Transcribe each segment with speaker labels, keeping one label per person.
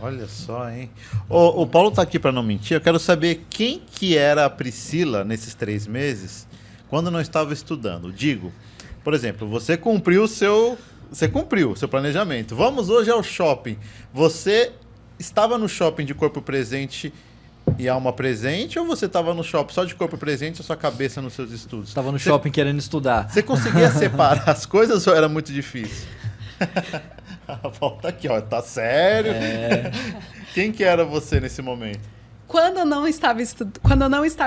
Speaker 1: Olha só, hein? O Paulo tá aqui para não mentir. Eu quero saber quem que era a Priscila nesses 3 meses quando não estava estudando. Digo, por exemplo, você cumpriu o seu planejamento. Vamos hoje ao shopping. Você estava no shopping de corpo presente e alma presente, ou você estava no shopping só de corpo presente e a sua cabeça nos seus estudos?
Speaker 2: Estava no shopping querendo estudar.
Speaker 1: Você conseguia separar as coisas ou era muito difícil? Volta aqui, ó. Tá sério? Quem que era você nesse momento?
Speaker 3: Quando eu não estava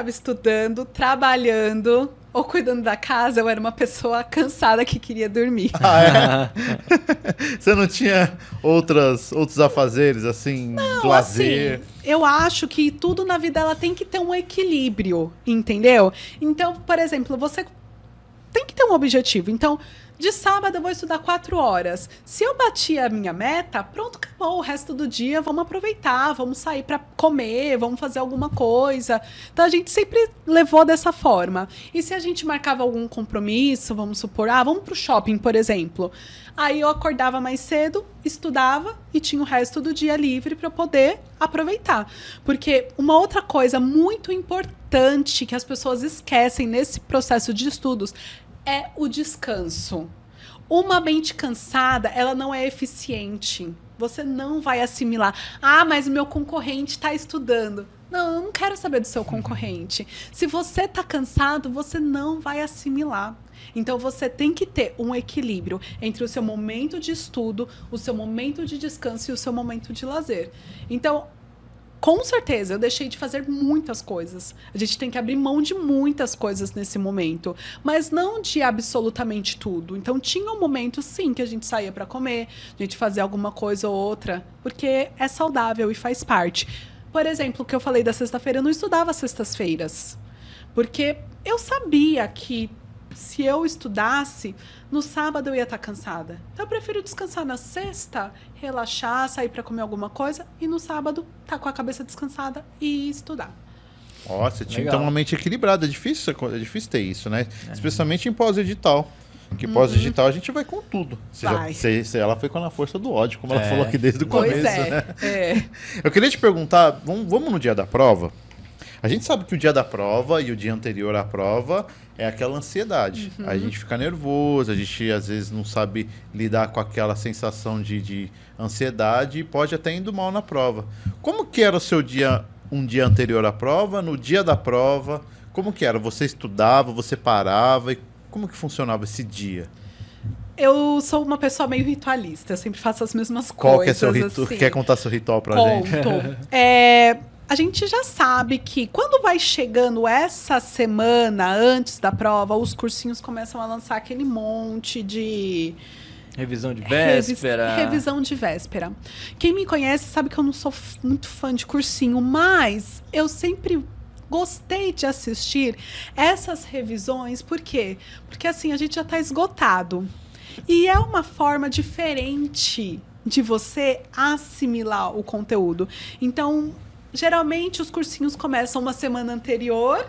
Speaker 3: estudando, trabalhando ou cuidando da casa, eu era uma pessoa cansada que queria dormir.
Speaker 1: Ah, é? Você não tinha outros afazeres, assim, do lazer?
Speaker 3: Assim, eu acho que tudo na vida ela tem que ter um equilíbrio, entendeu? Então, por exemplo, você tem que ter um objetivo. Então, de sábado eu vou estudar 4 horas. Se eu bati a minha meta, pronto, acabou. O resto do dia vamos aproveitar, vamos sair para comer, vamos fazer alguma coisa. Então a gente sempre levou dessa forma. E se a gente marcava algum compromisso, vamos supor, vamos pro shopping, por exemplo. Aí eu acordava mais cedo, estudava e tinha o resto do dia livre para poder aproveitar. Porque uma outra coisa muito importante que as pessoas esquecem nesse processo de estudos é o descanso. Uma mente cansada, ela não é eficiente. Você não vai assimilar. Mas o meu concorrente está estudando. Não, eu não quero saber do seu concorrente. Se você está cansado, você não vai assimilar. Então, você tem que ter um equilíbrio entre o seu momento de estudo, o seu momento de descanso e o seu momento de lazer. Então, com certeza, eu deixei de fazer muitas coisas. A gente tem que abrir mão de muitas coisas nesse momento, mas não de absolutamente tudo. Então, tinha um momento, sim, que a gente saía para comer, a gente fazia alguma coisa ou outra, porque é saudável e faz parte. Por exemplo, o que eu falei da sexta-feira, eu não estudava sextas-feiras, porque eu sabia que se eu estudasse, no sábado eu ia estar cansada. Então eu prefiro descansar na sexta, relaxar, sair para comer alguma coisa e no sábado estar com a cabeça descansada e estudar.
Speaker 1: Você tinha então uma mente equilibrada. É difícil ter isso, né? Especialmente em pós-edital. Porque pós-edital a gente vai com tudo. Ela foi com a força do ódio, como ela falou aqui desde o começo. Né? Eu queria te perguntar, vamos no dia da prova? A gente sabe que o dia da prova e o dia anterior à prova é aquela ansiedade. A gente fica nervoso, a gente às vezes não sabe lidar com aquela sensação de ansiedade e pode até indo mal na prova. Como que era o seu dia, um dia anterior à prova, no dia da prova? Como que era? Você estudava, você parava? E como que funcionava esse dia?
Speaker 3: Eu sou uma pessoa meio ritualista, eu sempre faço as mesmas
Speaker 1: coisas. Qual
Speaker 3: que é
Speaker 1: seu ritual?
Speaker 3: assim.
Speaker 1: Quer contar seu ritual pra gente?
Speaker 3: A gente já sabe que quando vai chegando essa semana antes da prova, os cursinhos começam a lançar aquele monte de
Speaker 2: revisão de véspera.
Speaker 3: Revisão de véspera. Quem me conhece sabe que eu não sou muito fã de cursinho, mas eu sempre gostei de assistir essas revisões. Por quê? Porque assim, a gente já está esgotado. E é uma forma diferente de você assimilar o conteúdo. Então, geralmente, os cursinhos começam uma semana anterior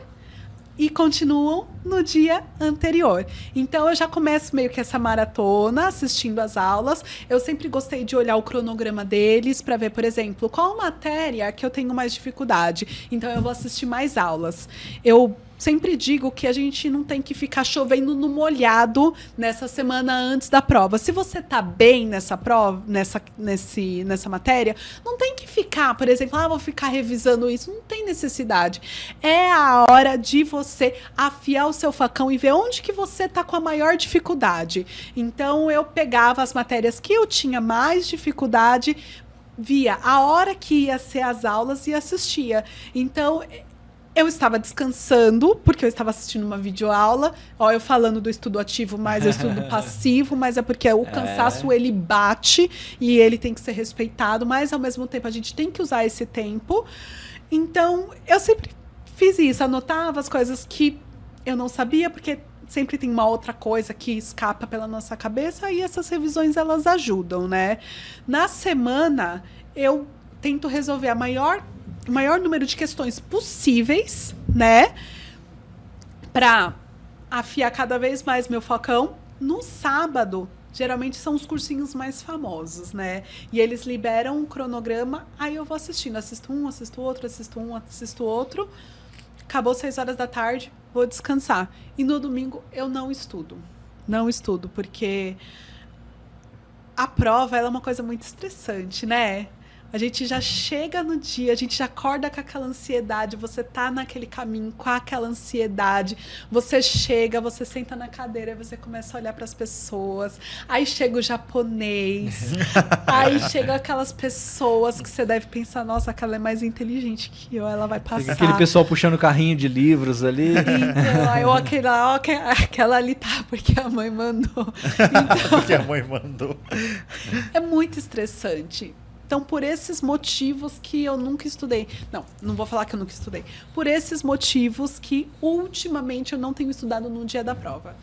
Speaker 3: e continuam no dia anterior. Então, eu já começo meio que essa maratona, assistindo as aulas. Eu sempre gostei de olhar o cronograma deles para ver, por exemplo, qual matéria que eu tenho mais dificuldade. Então, eu vou assistir mais aulas. Eu sempre digo que a gente não tem que ficar chovendo no molhado nessa semana antes da prova. Se você tá bem nessa prova, nessa matéria, não tem que ficar, por exemplo, vou ficar revisando isso. Não tem necessidade. É a hora de você afiar o seu facão e ver onde que você tá com a maior dificuldade. Então, eu pegava as matérias que eu tinha mais dificuldade, via a hora que ia ser as aulas e assistia. Então, eu estava descansando, porque eu estava assistindo uma videoaula. Eu falando do estudo ativo, mas eu estudo passivo, mas é porque o cansaço, ele bate e ele tem que ser respeitado, mas ao mesmo tempo a gente tem que usar esse tempo. Então, eu sempre fiz isso, anotava as coisas que eu não sabia, porque sempre tem uma outra coisa que escapa pela nossa cabeça e essas revisões, elas ajudam, né? Na semana, eu tento resolver o maior número de questões possíveis, né? Para afiar cada vez mais meu facão. No sábado, geralmente são os cursinhos mais famosos, né? E eles liberam um cronograma, aí eu vou assistindo. Assisto um, assisto outro, assisto um, assisto outro. Acabou 6 horas da tarde, vou descansar. E no domingo eu não estudo. Não estudo, porque a prova ela é uma coisa muito estressante, né? A gente já chega no dia, a gente já acorda com aquela ansiedade, você tá naquele caminho com aquela ansiedade, você chega, você senta na cadeira, você começa a olhar para as pessoas, aí chega o japonês, aí chega aquelas pessoas que você deve pensar, nossa, aquela é mais inteligente que eu, ela vai passar.
Speaker 2: Aquele pessoal puxando carrinho de livros ali.
Speaker 3: Então, aí aquela ali tá, porque a mãe mandou. Então,
Speaker 1: Porque a mãe mandou.
Speaker 3: é muito estressante. Então, por esses motivos que eu nunca estudei. Não vou falar que eu nunca estudei. Por esses motivos que, ultimamente, eu não tenho estudado no dia da prova.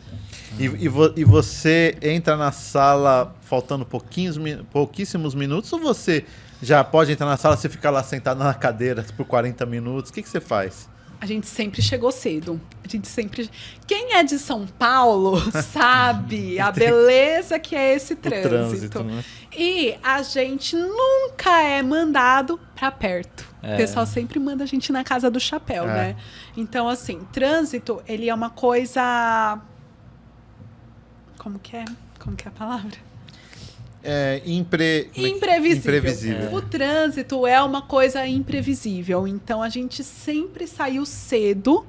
Speaker 1: E você entra na sala faltando pouquíssimos minutos ou você já pode entrar na sala, você fica lá sentado na cadeira por 40 minutos? O que você faz?
Speaker 3: A gente sempre chegou cedo. Quem é de São Paulo sabe a beleza que é esse trânsito.
Speaker 1: Né?
Speaker 3: E a gente nunca é mandado pra perto. O pessoal sempre manda a gente na casa do chapéu, né? Então, assim, trânsito, ele é uma coisa... Como que é? Como que é a palavra?
Speaker 1: Imprevisível.
Speaker 3: O trânsito é uma coisa imprevisível. Então, a gente sempre saiu cedo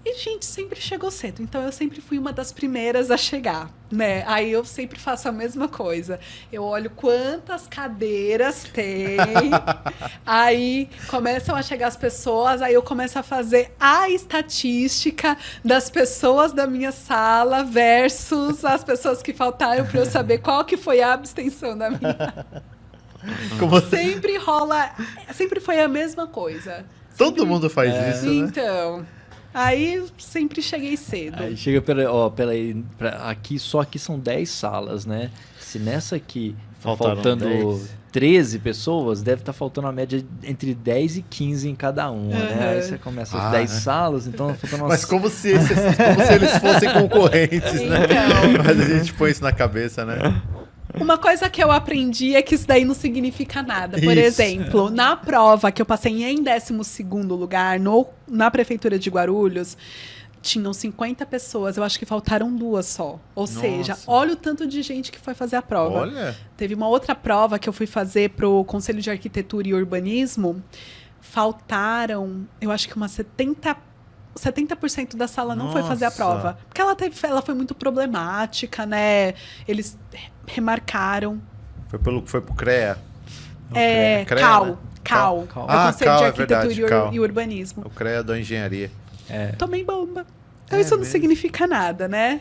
Speaker 3: e a gente sempre chegou cedo. Então, eu sempre fui uma das primeiras a chegar, né? Aí, eu sempre faço a mesma coisa. Eu olho quantas cadeiras tem. Aí, começam a chegar as pessoas. Aí, eu começo a fazer a estatística das pessoas da minha sala versus as pessoas que faltaram para eu saber qual que foi a abstenção da minha. Sempre rola... Sempre foi a mesma coisa.
Speaker 1: Todo mundo faz isso, né?
Speaker 3: Então... Aí sempre cheguei cedo.
Speaker 2: Aí chega aqui, só aqui são 10 salas, né? Se nessa aqui faltando 10. 13 pessoas, deve estar faltando a média entre 10 e 15 em cada uma, né? Aí você começa as 10 salas, então faltando umas...
Speaker 1: Mas como se eles fossem concorrentes, né?
Speaker 3: Então...
Speaker 1: Mas a gente põe isso na cabeça, né?
Speaker 3: Uma coisa que eu aprendi é que isso daí não significa nada. Por exemplo, na prova que eu passei em 12º lugar na Prefeitura de Guarulhos, tinham 50 pessoas. Eu acho que faltaram 2 só. Ou seja, olha o tanto de gente que foi fazer a prova.
Speaker 1: Olha.
Speaker 3: Teve uma outra prova que eu fui fazer pro Conselho de Arquitetura e Urbanismo. Faltaram, eu acho que umas 70% da sala não foi fazer a prova. Porque ela foi muito problemática, né? Eles remarcaram.
Speaker 1: Foi pro CREA?
Speaker 3: CAL.
Speaker 1: CAL.
Speaker 3: É o Conselho de Arquitetura e Urbanismo.
Speaker 1: O CREA da Engenharia.
Speaker 3: Tomei bomba. Então isso não significa nada, né?